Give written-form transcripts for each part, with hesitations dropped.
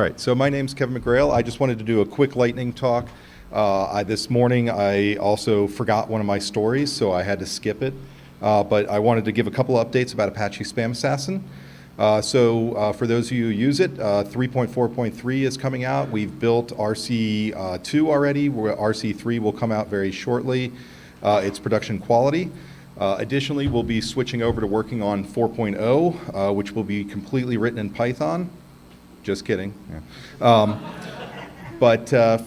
All right, so my name's Kevin McGrail. I just wanted to do a quick lightning talk. This morning I also forgot one of my stories, so I had to skip it. But I wanted to give a couple updates about Apache SpamAssassin. For those of you who use it, 3.4.3 is coming out. We've built RC2 already. RC3 will come out very shortly. It's production quality. Additionally, we'll be switching over to working on 4.0, which will be completely written in Python. Just kidding. Yeah.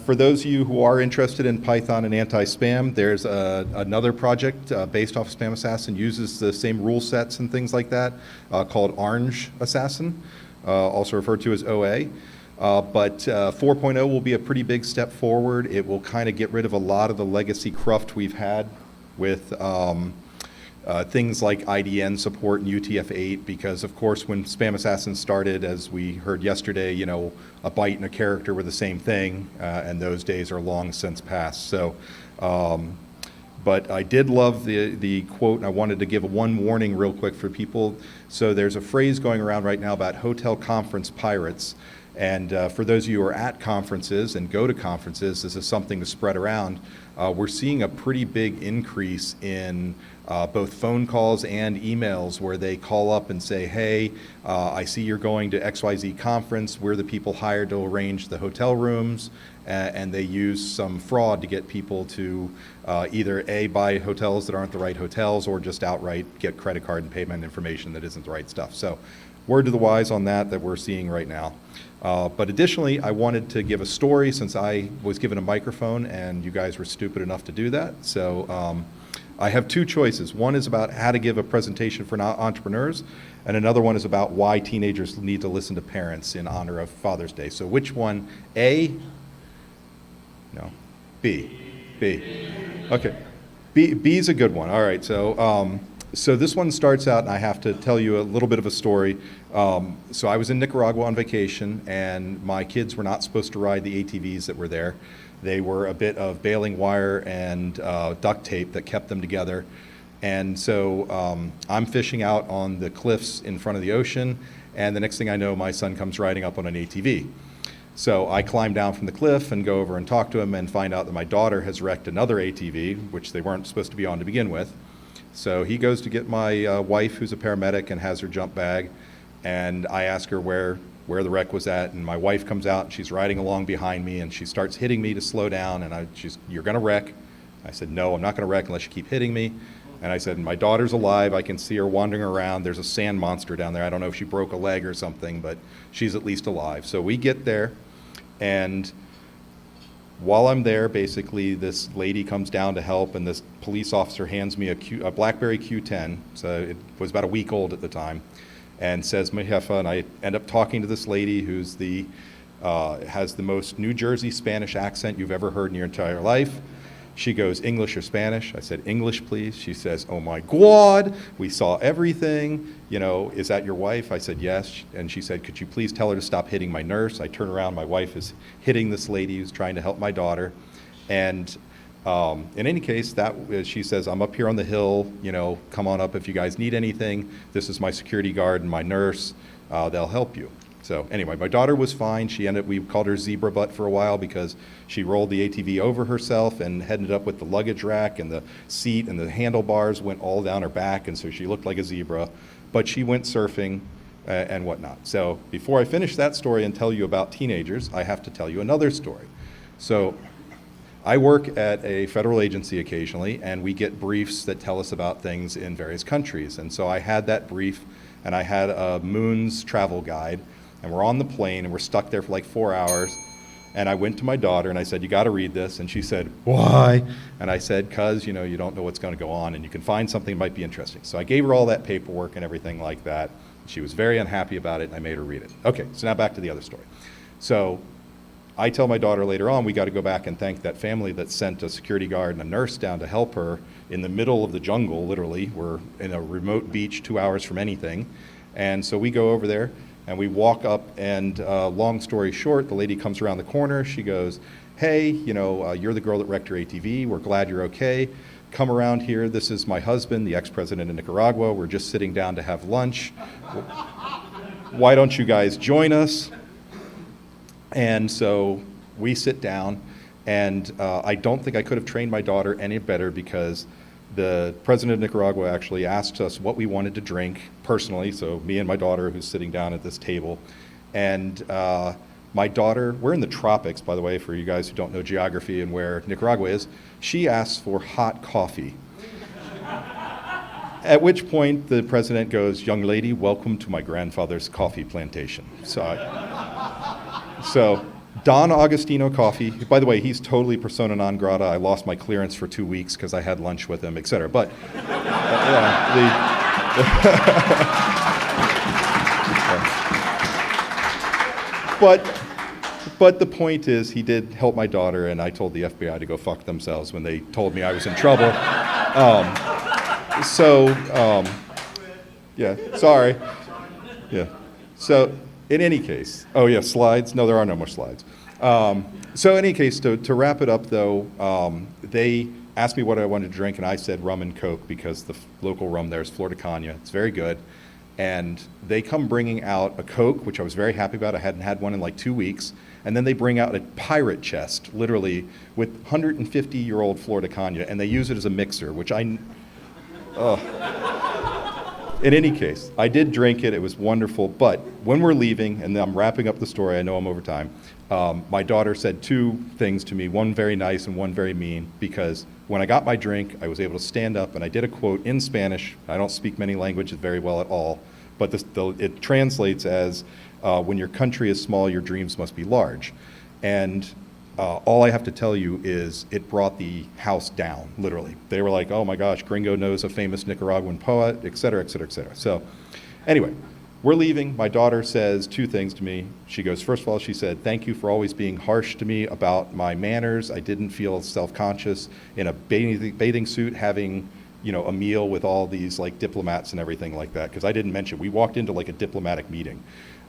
For those of you who are interested in Python and anti-spam, there's another project based off of SpamAssassin, uses the same rule sets and things like that, called Orange Assassin, also referred to as OA. 4.0 will be a pretty big step forward. It will kind of get rid of a lot of the legacy cruft we've had with things like IDN support and UTF-8, because of course when SpamAssassin started, as we heard yesterday, you know, a byte and a character were the same thing, and those days are long since past. So, but I did love the quote, and I wanted to give one warning real quick for people. So there's a phrase going around right now about hotel conference pirates. And for those of you who are at conferences and go to conferences, this is something to spread around. We're seeing a pretty big increase in both phone calls and emails where they call up and say, hey, I see you're going to XYZ conference. We're the people hired to arrange the hotel rooms. And they use some fraud to get people to either A, buy hotels that aren't the right hotels, or just outright get credit card and payment information that isn't the right stuff. So word to the wise on that we're seeing right now. But additionally, I wanted to give a story since I was given a microphone and you guys were stupid enough to do that. So I have two choices. One is about how to give a presentation for entrepreneurs, and another one is about why teenagers need to listen to parents in honor of Father's Day. So which one? A? No. B. B. Okay. B is a good one. All right. So this one starts out, and I have to tell you a little bit of a story. So I was in Nicaragua on vacation, and my kids were not supposed to ride the ATVs that were there. They were a bit of baling wire and duct tape that kept them together. And so I'm fishing out on the cliffs in front of the ocean, and the next thing I know, my son comes riding up on an ATV. So I climb down from the cliff and go over and talk to him and find out that my daughter has wrecked another ATV, which they weren't supposed to be on to begin with. So he goes to get my wife, who's a paramedic and has her jump bag, and I ask her where the wreck was at, and my wife comes out and she's riding along behind me, and she starts hitting me to slow down, and you're gonna wreck. I said, no, I'm not gonna wreck unless you keep hitting me. And I said, my daughter's alive, I can see her wandering around, there's a sand monster down there, I don't know if she broke a leg or something, but she's at least alive. So we get there, and while I'm there, basically, this lady comes down to help, and this police officer hands me a BlackBerry Q10, so it was about a week old at the time, and says, Mejefa, and I end up talking to this lady who's has the most New Jersey Spanish accent you've ever heard in your entire life. She goes, English or Spanish? I said, English, please. She says, oh my God, we saw everything. You know, is that your wife? I said, yes. And she said, could you please tell her to stop hitting my nurse? I turn around, my wife is hitting this lady who's trying to help my daughter. And in any case, she says, I'm up here on the hill, you know, come on up if you guys need anything. This is my security guard and my nurse. They'll help you. So anyway, my daughter was fine. We called her Zebra Butt for a while because she rolled the ATV over herself and ended up with the luggage rack and the seat, and the handlebars went all down her back, and so she looked like a zebra. But she went surfing and whatnot. So before I finish that story and tell you about teenagers, I have to tell you another story. So I work at a federal agency occasionally, and we get briefs that tell us about things in various countries. And so I had that brief, and I had a Moon's travel guide, and we're on the plane, and we're stuck there for like 4 hours. And I went to my daughter, and I said, you got to read this. And she said, why? And I said, because, you know, you don't know what's going to go on, and you can find something that might be interesting. So I gave her all that paperwork and everything like that. She was very unhappy about it, and I made her read it. Okay, so now back to the other story. So I tell my daughter later on, we got to go back and thank that family that sent a security guard and a nurse down to help her in the middle of the jungle, literally. We're in a remote beach 2 hours from anything. And so we go over there, and we walk up, and long story short, the lady comes around the corner. She goes, hey, you know, you're the girl that wrecked your ATV. We're glad you're okay. Come around here. This is my husband, the ex-president of Nicaragua. We're just sitting down to have lunch. Why don't you guys join us? And so we sit down, and I don't think I could have trained my daughter any better, because the president of Nicaragua actually asked us what we wanted to drink personally, so me and my daughter, who's sitting down at this table. And my daughter, we're in the tropics, by the way, for you guys who don't know geography and where Nicaragua is, she asks for hot coffee. At which point the president goes, "Young lady, welcome to my grandfather's coffee plantation." So Don Agostino Coffee, by the way, he's totally persona non grata. I lost my clearance for 2 weeks because I had lunch with him, et cetera. But, but the point is, he did help my daughter, and I told the FBI to go fuck themselves when they told me I was in trouble. Yeah, sorry. Yeah. So, in any case, oh yeah, slides? No, there are no more slides. So in any case, to wrap it up though, they asked me what I wanted to drink, and I said rum and Coke, because the local rum there is Flor de Caña. It's very good. And they come bringing out a Coke, which I was very happy about. I hadn't had one in like 2 weeks. And then they bring out a pirate chest, literally, with 150-year-old Flor de Caña, and they use it as a mixer, which in any case, I did drink it. It was wonderful. But when we're leaving, and I'm wrapping up the story, I know I'm over time, my daughter said 2 things to me, one very nice and one very mean, because when I got my drink, I was able to stand up, and I did a quote in Spanish. I don't speak many languages very well at all, but it translates as, when your country is small, your dreams must be large. And all I have to tell you is it brought the house down, literally. They were like, "Oh my gosh, Gringo knows a famous Nicaraguan poet," et cetera, et cetera, et cetera. So anyway, we're leaving. My daughter says 2 things to me. She goes, first of all, she said, "Thank you for always being harsh to me about my manners. I didn't feel self-conscious in a bathing suit having, a meal with all these like diplomats and everything like that," because I didn't mention, we walked into like a diplomatic meeting.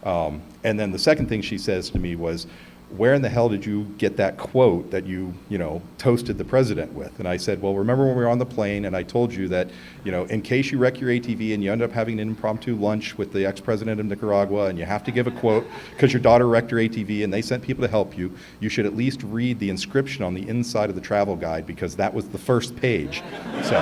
And then the second thing she says to me was, "Where in the hell did you get that quote that you toasted the president with?" And I said, "Well, remember when we were on the plane and I told you that, in case you wreck your ATV and you end up having an impromptu lunch with the ex-president of Nicaragua and you have to give a quote because your daughter wrecked her ATV and they sent people to help you, you should at least read the inscription on the inside of the travel guide, because that was the first page." So,